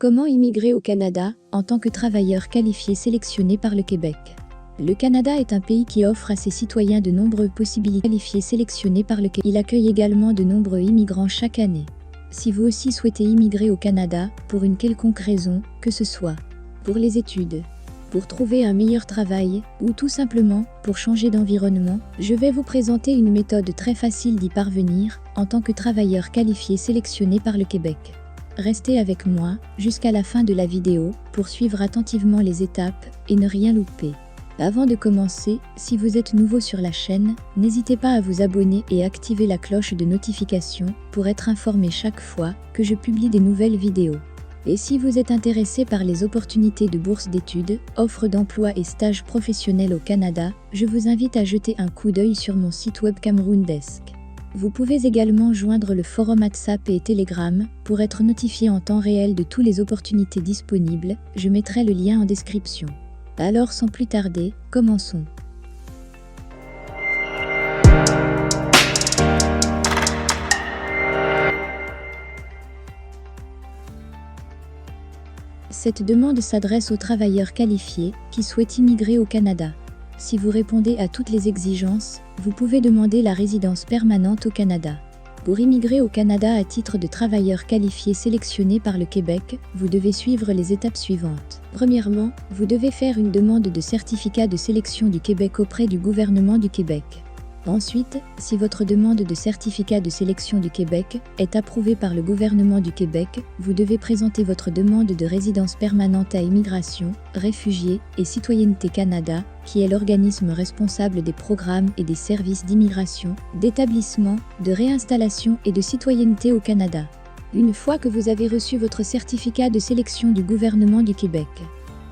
Comment immigrer au Canada en tant que travailleur qualifié sélectionné par le Québec? Le Canada est un pays qui offre à ses citoyens de nombreuses possibilités qualifiées sélectionnées par le Québec. Il accueille également de nombreux immigrants chaque année. Si vous aussi souhaitez immigrer au Canada, pour une quelconque raison, que ce soit pour les études, pour trouver un meilleur travail, ou tout simplement pour changer d'environnement, je vais vous présenter une méthode très facile d'y parvenir en tant que travailleur qualifié sélectionné par le Québec. Restez avec moi jusqu'à la fin de la vidéo pour suivre attentivement les étapes et ne rien louper. Avant de commencer, si vous êtes nouveau sur la chaîne, n'hésitez pas à vous abonner et activer la cloche de notification pour être informé chaque fois que je publie des nouvelles vidéos. Et si vous êtes intéressé par les opportunités de bourse d'études, offres d'emploi et stages professionnels au Canada, je vous invite à jeter un coup d'œil sur mon site web Cameroon Desk. Vous pouvez également joindre le forum WhatsApp et Telegram pour être notifié en temps réel de toutes les opportunités disponibles, je mettrai le lien en description. Alors sans plus tarder, commençons. Cette demande s'adresse aux travailleurs qualifiés qui souhaitent immigrer au Canada. Si vous répondez à toutes les exigences, vous pouvez demander la résidence permanente au Canada. Pour immigrer au Canada à titre de travailleur qualifié sélectionné par le Québec, vous devez suivre les étapes suivantes. Premièrement, vous devez faire une demande de certificat de sélection du Québec auprès du gouvernement du Québec. Ensuite, si votre demande de certificat de sélection du Québec est approuvée par le gouvernement du Québec, vous devez présenter votre demande de résidence permanente à Immigration, Réfugiés et Citoyenneté Canada, qui est l'organisme responsable des programmes et des services d'immigration, d'établissement, de réinstallation et de citoyenneté au Canada. Une fois que vous avez reçu votre certificat de sélection du gouvernement du Québec,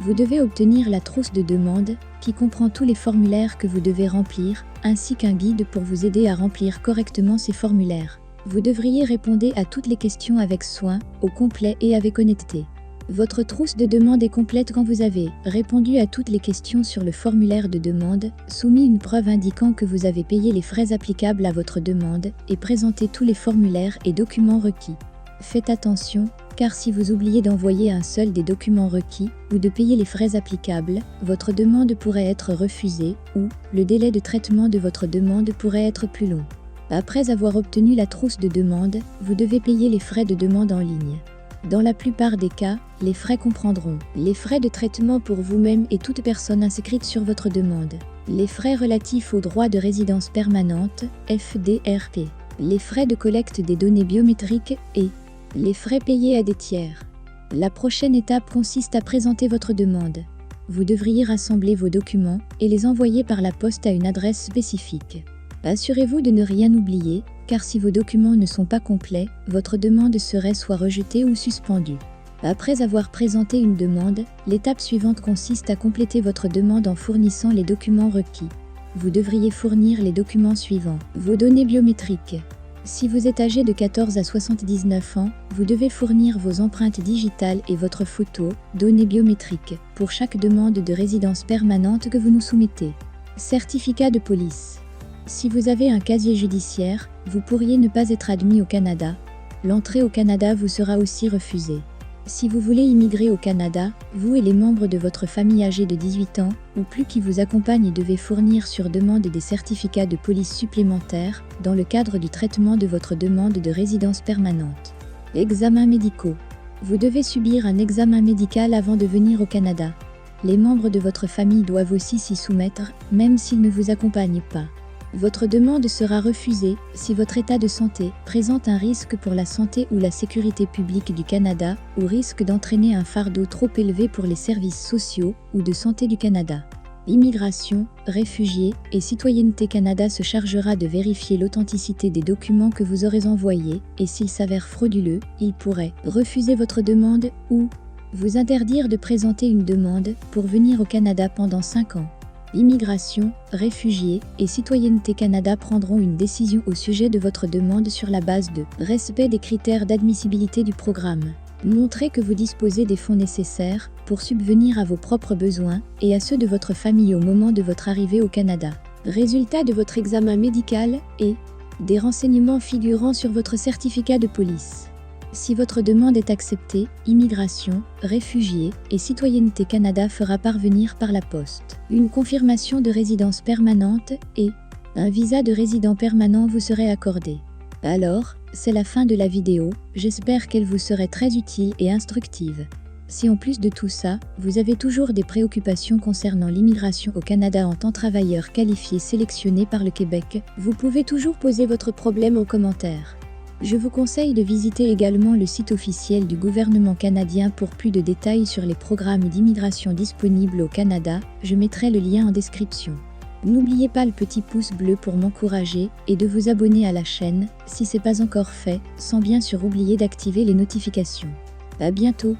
vous devez obtenir la trousse de demande, qui comprend tous les formulaires que vous devez remplir, ainsi qu'un guide pour vous aider à remplir correctement ces formulaires. Vous devriez répondre à toutes les questions avec soin, au complet et avec honnêteté. Votre trousse de demande est complète quand vous avez répondu à toutes les questions sur le formulaire de demande, soumis une preuve indiquant que vous avez payé les frais applicables à votre demande et présenté tous les formulaires et documents requis. Faites attention, car si vous oubliez d'envoyer un seul des documents requis ou de payer les frais applicables, votre demande pourrait être refusée ou le délai de traitement de votre demande pourrait être plus long. Après avoir obtenu la trousse de demande, vous devez payer les frais de demande en ligne. Dans la plupart des cas, les frais comprendront les frais de traitement pour vous-même et toute personne inscrite sur votre demande, les frais relatifs au droit de résidence permanente, FDRP, les frais de collecte des données biométriques et les frais payés à des tiers. La prochaine étape consiste à présenter votre demande. Vous devriez rassembler vos documents et les envoyer par la poste à une adresse spécifique. Assurez-vous de ne rien oublier, car si vos documents ne sont pas complets, votre demande serait soit rejetée ou suspendue. Après avoir présenté une demande, l'étape suivante consiste à compléter votre demande en fournissant les documents requis. Vous devriez fournir les documents suivants. Vos données biométriques. Si vous êtes âgé de 14 à 79 ans, vous devez fournir vos empreintes digitales et votre photo, données biométriques, pour chaque demande de résidence permanente que vous nous soumettez. Certificat de police. Si vous avez un casier judiciaire, vous pourriez ne pas être admis au Canada. L'entrée au Canada vous sera aussi refusée. Si vous voulez immigrer au Canada, vous et les membres de votre famille âgés de 18 ans ou plus qui vous accompagnent devez fournir sur demande des certificats de police supplémentaires dans le cadre du traitement de votre demande de résidence permanente. Examens médicaux. Vous devez subir un examen médical avant de venir au Canada. Les membres de votre famille doivent aussi s'y soumettre, même s'ils ne vous accompagnent pas. Votre demande sera refusée si votre état de santé présente un risque pour la santé ou la sécurité publique du Canada ou risque d'entraîner un fardeau trop élevé pour les services sociaux ou de santé du Canada. Immigration, Réfugiés et Citoyenneté Canada se chargera de vérifier l'authenticité des documents que vous aurez envoyés et s'ils s'avèrent frauduleux, il pourrait refuser votre demande ou vous interdire de présenter une demande pour venir au Canada pendant 5 ans. Immigration, Réfugiés et Citoyenneté Canada prendront une décision au sujet de votre demande sur la base de respect des critères d'admissibilité du programme. Montrez que vous disposez des fonds nécessaires pour subvenir à vos propres besoins et à ceux de votre famille au moment de votre arrivée au Canada. Résultat de votre examen médical et des renseignements figurant sur votre certificat de police. Si votre demande est acceptée, Immigration, Réfugiés et Citoyenneté Canada fera parvenir par la poste une confirmation de résidence permanente et un visa de résident permanent vous serait accordé. Alors, c'est la fin de la vidéo, j'espère qu'elle vous serait très utile et instructive. Si en plus de tout ça, vous avez toujours des préoccupations concernant l'immigration au Canada en tant que travailleur qualifié sélectionné par le Québec, vous pouvez toujours poser votre problème en commentaire. Je vous conseille de visiter également le site officiel du gouvernement canadien pour plus de détails sur les programmes d'immigration disponibles au Canada, je mettrai le lien en description. N'oubliez pas le petit pouce bleu pour m'encourager et de vous abonner à la chaîne, si ce n'est pas encore fait, sans bien sûr oublier d'activer les notifications. À bientôt!